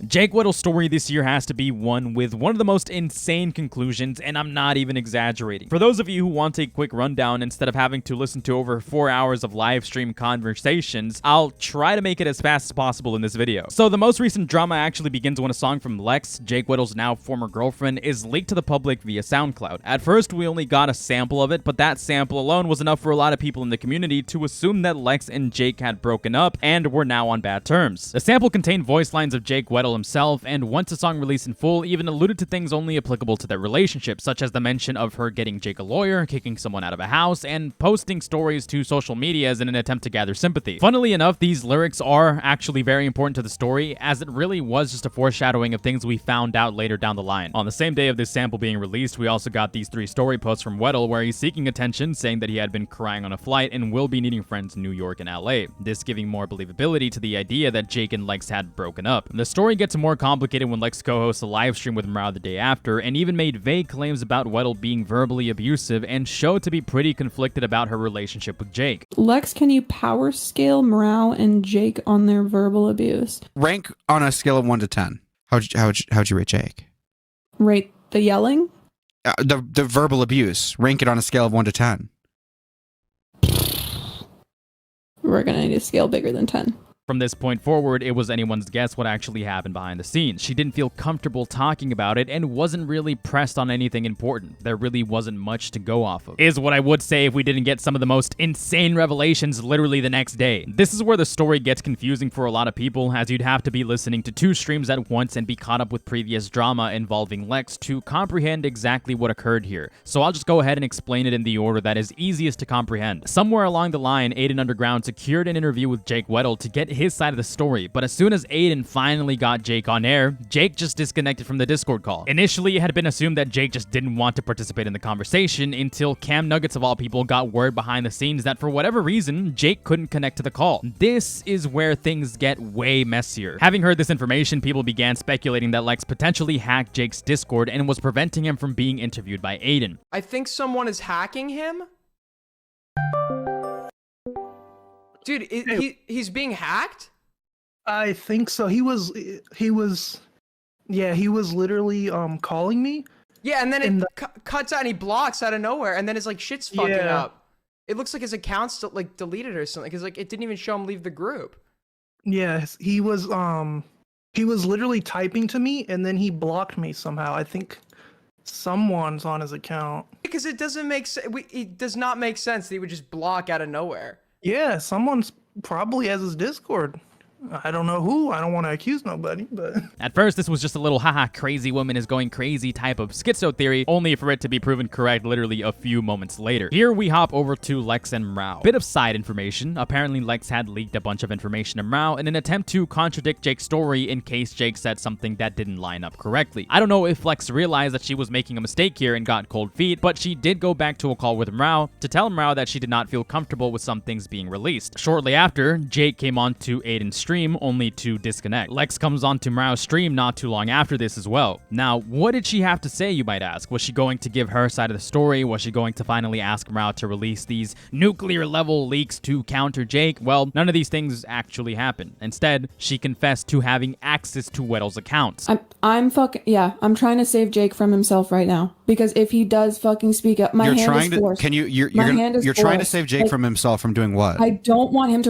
Jake Weddle's story this year has to be one with one of the most insane conclusions, and I'm not even exaggerating. For those of you who want a quick rundown instead of having to listen to over 4 hours of live stream conversations, I'll try to make it as fast as possible in this video. So the most recent drama actually begins when a song from Lex, Jake Weddle's now former girlfriend, is leaked to the public via SoundCloud. At first, we only got a sample of it, but that sample alone was enough for a lot of people in the community to assume that Lex and Jake had broken up and were now on bad terms. The sample contained voice lines of Jake Weddle himself, and once the song released in full, even alluded to things only applicable to their relationship, such as the mention of her getting Jake a lawyer, kicking someone out of a house, and posting stories to social medias in an attempt to gather sympathy. Funnily enough, these lyrics are actually very important to the story, as it really was just a foreshadowing of things we found out later down the line. On the same day of this sample being released, we also got these 3 story posts from Weddle where he's seeking attention, saying that he had been crying on a flight and will be needing friends in New York and LA. This giving more believability to the idea that Jake and Lex had broken up. The story gets more complicated when Lex co-hosts a live stream with Mrao the day after, and even made vague claims about Weddle being verbally abusive and showed to be pretty conflicted about her relationship with Jake. Lex, can you power scale Mrao and Jake on their verbal abuse? Rank on a scale of 1 to 10. How'd you rate Jake? Rate the yelling? The verbal abuse. Rank it on a scale of 1 to 10. We're gonna need a scale bigger than 10. From this point forward, it was anyone's guess what actually happened behind the scenes. She didn't feel comfortable talking about it and wasn't really pressed on anything important. There really wasn't much to go off of, is what I would say if we didn't get some of the most insane revelations literally the next day. This is where the story gets confusing for a lot of people, as you'd have to be listening to 2 streams at once and be caught up with previous drama involving Lex to comprehend exactly what occurred here. So I'll just go ahead and explain it in the order that is easiest to comprehend. Somewhere along the line, Aiden Underground secured an interview with Jake Weddle to get his side of the story, but as soon as Aiden finally got Jake on air, Jake just disconnected from the Discord call. Initially, it had been assumed that Jake just didn't want to participate in the conversation until Cam Nuggets of all people got word behind the scenes that for whatever reason, Jake couldn't connect to the call. This is where things get way messier. Having heard this information, people began speculating that Lex potentially hacked Jake's Discord and was preventing him from being interviewed by Aiden. I think someone is hacking him. Dude, he's being hacked? I think so. He was literally calling me. Yeah, and then it cuts out and he blocks out of nowhere, and then it's like shit's fucking up. It looks like his account's like deleted or something, because like it didn't even show him leave the group. Yes, he was literally typing to me, and then he blocked me somehow. I think someone's on his account. Because it doesn't make sense. It does not make sense that he would just block out of nowhere. Yeah, someone's probably has his Discord. I don't know who. I don't want to accuse nobody, but... At first, this was just a little haha crazy woman is going crazy type of schizo theory, only for it to be proven correct literally a few moments later. Here we hop over to Lex and Mrao. Bit of side information. Apparently, Lex had leaked a bunch of information to Mrao in an attempt to contradict Jake's story in case Jake said something that didn't line up correctly. I don't know if Lex realized that she was making a mistake here and got cold feet, but she did go back to a call with Mrao to tell Mrao that she did not feel comfortable with some things being released. Shortly after, Jake came on to Aiden's stream, only to disconnect. Lex comes onto Mrao's stream not too long after this as well. Now, what did she have to say, you might ask? Was she going to give her side of the story? Was she going to finally ask Mrao to release these nuclear level leaks to counter Jake? Well, none of these things actually happened. Instead, she confessed to having access to Weddle's accounts. I'm trying to save Jake from himself right now, because if he does fucking speak up, my hand is forced. You're trying to save Jake from himself from doing what? I don't want him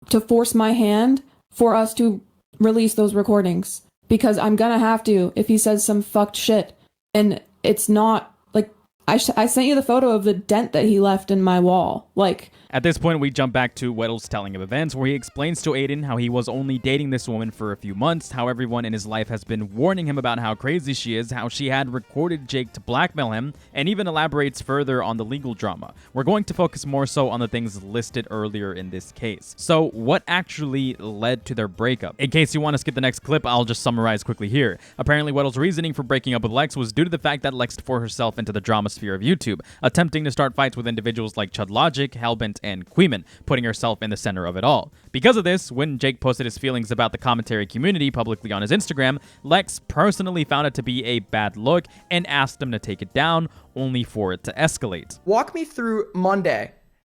to force my hand for us to release those recordings, because I'm gonna have to if he says some fucked shit. And it's not like I sent you the photo of the dent that he left in my wall. Like, at this point, we jump back to Weddle's telling of events, where he explains to Aiden how he was only dating this woman for a few months, how everyone in his life has been warning him about how crazy she is, how she had recorded Jake to blackmail him, and even elaborates further on the legal drama. We're going to focus more so on the things listed earlier in this case. So, what actually led to their breakup? In case you want to skip the next clip, I'll just summarize quickly here. Apparently, Weddle's reasoning for breaking up with Lex was due to the fact that Lex forced herself into the drama sphere of YouTube, attempting to start fights with individuals like Chud Logic, Hellbent, and Queeman, putting herself in the center of it all. Because of this, when Jake posted his feelings about the commentary community publicly on his Instagram, Lex personally found it to be a bad look and asked him to take it down, only for it to escalate. Walk me through Monday.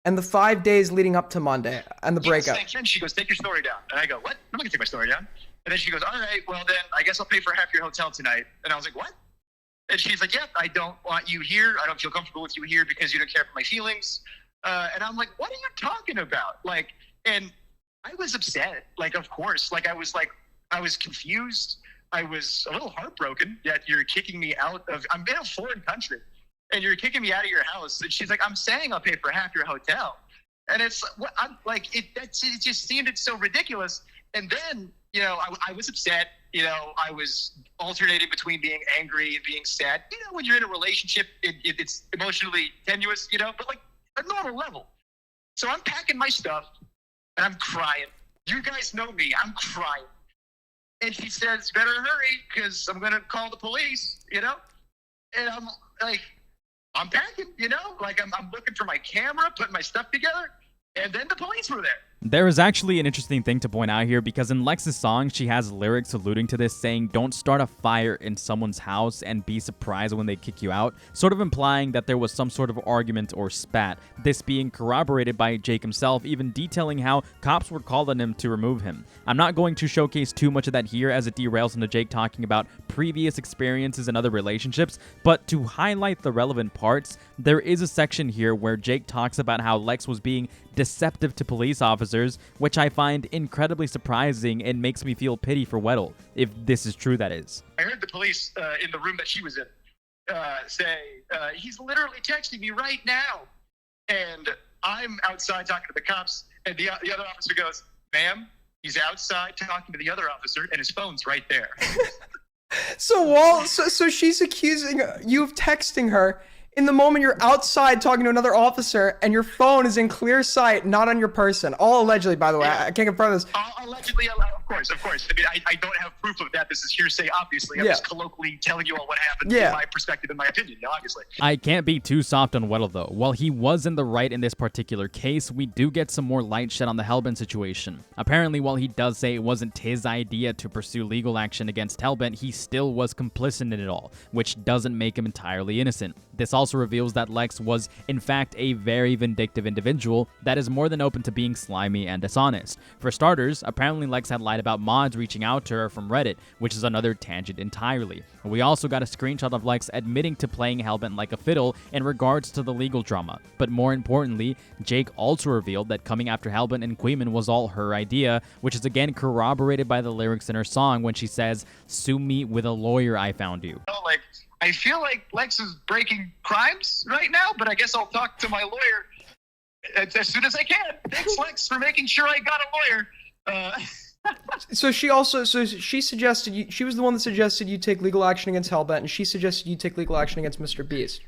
and the 5 days leading up to Monday and the breakup. Yes, and she goes, take your story down. And I go, what? I'm not gonna take my story down. And then she goes, all right, well then I guess I'll pay for half your hotel tonight. And I was like, what? And she's like, yep, I don't want you here. I don't feel comfortable with you here because you don't care for my feelings. And I'm like, what are you talking about? Like, and I was upset. Like, of course, like I was confused. I was a little heartbroken that you're kicking me out of, I'm in a foreign country and you're kicking me out of your house. And she's like, I'm saying I'll pay for half your hotel. And it's what I'm like, it just seemed so ridiculous. And then, you know, I was upset. You know, I was alternating between being angry and being sad. You know, when you're in a relationship, it's emotionally tenuous, you know, but like a normal level. So I'm packing my stuff and I'm crying. You guys know me. I'm crying. And she says, better hurry because I'm going to call the police, you know? And I'm like, I'm packing, you know? Like I'm looking for my camera, putting my stuff together. And then the police were there. There is actually an interesting thing to point out here because in Lex's song, she has lyrics alluding to this saying, don't start a fire in someone's house and be surprised when they kick you out, sort of implying that there was some sort of argument or spat. This being corroborated by Jake himself, even detailing how cops were called on him to remove him. I'm not going to showcase too much of that here as it derails into Jake talking about previous experiences and other relationships, but to highlight the relevant parts, there is a section here where Jake talks about how Lex was being deceptive to police officers, which I find incredibly surprising and makes me feel pity for Weddle, if this is true, that is. I heard the police in the room that she was in say, he's literally texting me right now. And I'm outside talking to the cops, and the other officer goes, ma'am, he's outside talking to the other officer, and his phone's right there. So she's accusing you of texting her in the moment you're outside talking to another officer and your phone is in clear sight, not on your person. All allegedly, by the way. Yeah. I can't confirm this. Allegedly, of course. I mean, I don't have proof of that. This is hearsay, obviously. I'm just colloquially telling you all what happened from my perspective and my opinion, obviously. I can't be too soft on Weddle, though. While he was in the right in this particular case, we do get some more light shed on the Hellbent situation. Apparently, while he does say it wasn't his idea to pursue legal action against Hellbent, he still was complicit in it all, which doesn't make him entirely innocent. This also reveals that Lex was, in fact, a very vindictive individual that is more than open to being slimy and dishonest. For starters, apparently Lex had lied about mods reaching out to her from Reddit, which is another tangent entirely. We also got a screenshot of Lex admitting to playing Hellbent like a fiddle in regards to the legal drama. But more importantly, Jake also revealed that coming after Hellbent and Queeman was all her idea, which is again corroborated by the lyrics in her song when she says, "Sue me with a lawyer, I found you." Like, I feel like Lex is breaking crimes right now, but I guess I'll talk to my lawyer as soon as I can. Thanks, Lex, for making sure I got a lawyer. So she suggested she was the one that suggested you take legal action against Hellbent, and she suggested you take legal action against Mr. Beast.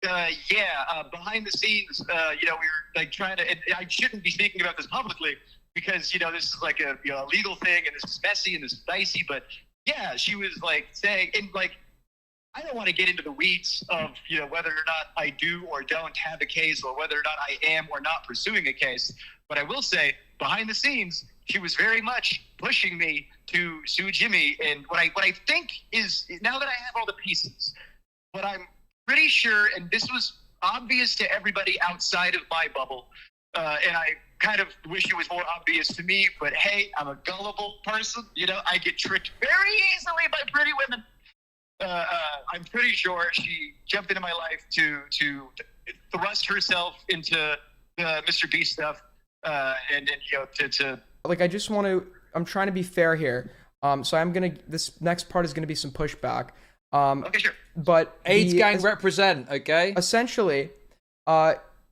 Behind the scenes, we were like trying to, and I shouldn't be speaking about this publicly because, this is like a legal thing and this is messy and this is dicey, but yeah, she was like saying, and like, I don't want to get into the weeds of, whether or not I do or don't have a case or whether or not I am or not pursuing a case. But I will say, behind the scenes, she was very much pushing me to sue Jimmy. And what I think is, now that I have all the pieces, what I'm pretty sure, and this was obvious to everybody outside of my bubble, and I kind of wish it was more obvious to me, but hey, I'm a gullible person. I get tricked very easily by pretty women. I'm pretty sure she jumped into my life to thrust herself into the Mr. Beast stuff, and to like, I'm trying to be fair here. So this next part is gonna be some pushback. Okay, sure. But AIDS gang represent, okay? Essentially,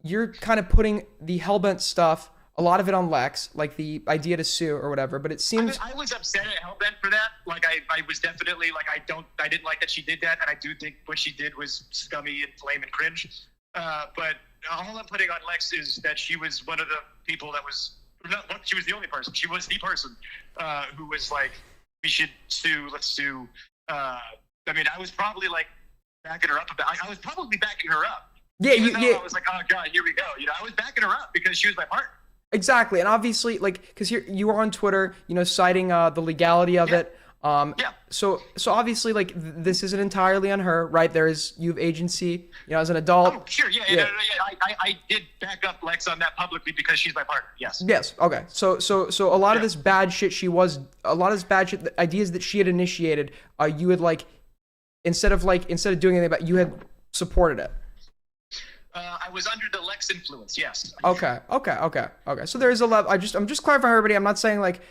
you're kind of putting the Hellbent stuff, a lot of it on Lex, like the idea to sue or whatever, but it seems... I was upset at Hellbent for that. Like, I was definitely, like, I didn't like that she did that, and I do think what she did was scummy and lame and cringe. But all I'm putting on Lex is that she was one of the people that was... she was the only person. She was the person who was like, we should sue, let's sue. I was probably, like, backing her up I was probably backing her up. Yeah, I was like, oh, God, here we go. I was backing her up because she was my partner. Exactly, and obviously, like, because here you were on Twitter, citing the legality of it. Yeah. So obviously, like this isn't entirely on her, right? You have agency, as an adult. Oh, sure, yeah. I did back up Lex on that publicly because she's my partner. Yes. Yes. Okay. So a lot of this bad shit a lot of this bad shit, the ideas that she had initiated, you had like, instead of doing anything about it, you had supported it. I was under the Lex influence. Yes. Okay. So there is a level. I'm just clarifying for everybody. I'm not saying like.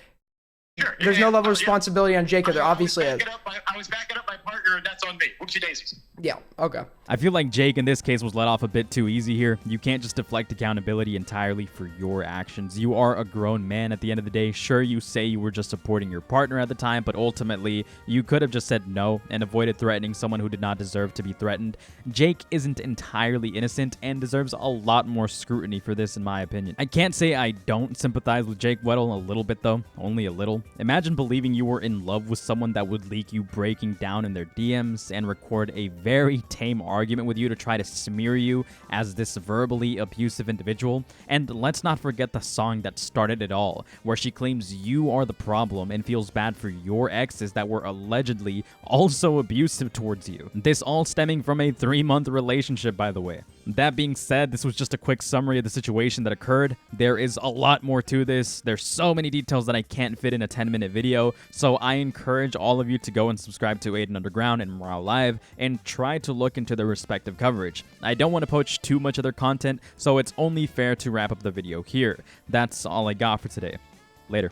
Sure. There's no level of responsibility on Jacob. There obviously is. I was backing up my partner, and that's on me. Whoopsie daisies. Yeah. Okay. I feel like Jake in this case was let off a bit too easy here. You can't just deflect accountability entirely for your actions. You are a grown man at the end of the day. Sure, you say you were just supporting your partner at the time, but ultimately, you could have just said no and avoided threatening someone who did not deserve to be threatened. Jake isn't entirely innocent and deserves a lot more scrutiny for this, in my opinion. I can't say I don't sympathize with Jake Weddle a little bit, though. Only a little. Imagine believing you were in love with someone that would leak you breaking down in their DMs and record a very tame argument with you to try to smear you as this verbally abusive individual. And let's not forget the song that started it all, where she claims you are the problem and feels bad for your exes that were allegedly also abusive towards you. This all stemming from a 3-month relationship, by the way. That being said, this was just a quick summary of the situation that occurred. There is a lot more to this. There's so many details that I can't fit in a 10-minute video, so I encourage all of you to go and subscribe to Aiden Underground and Morale Live and try to look into their respective coverage. I don't want to poach too much of their content, so it's only fair to wrap up the video here. That's all I got for today. Later.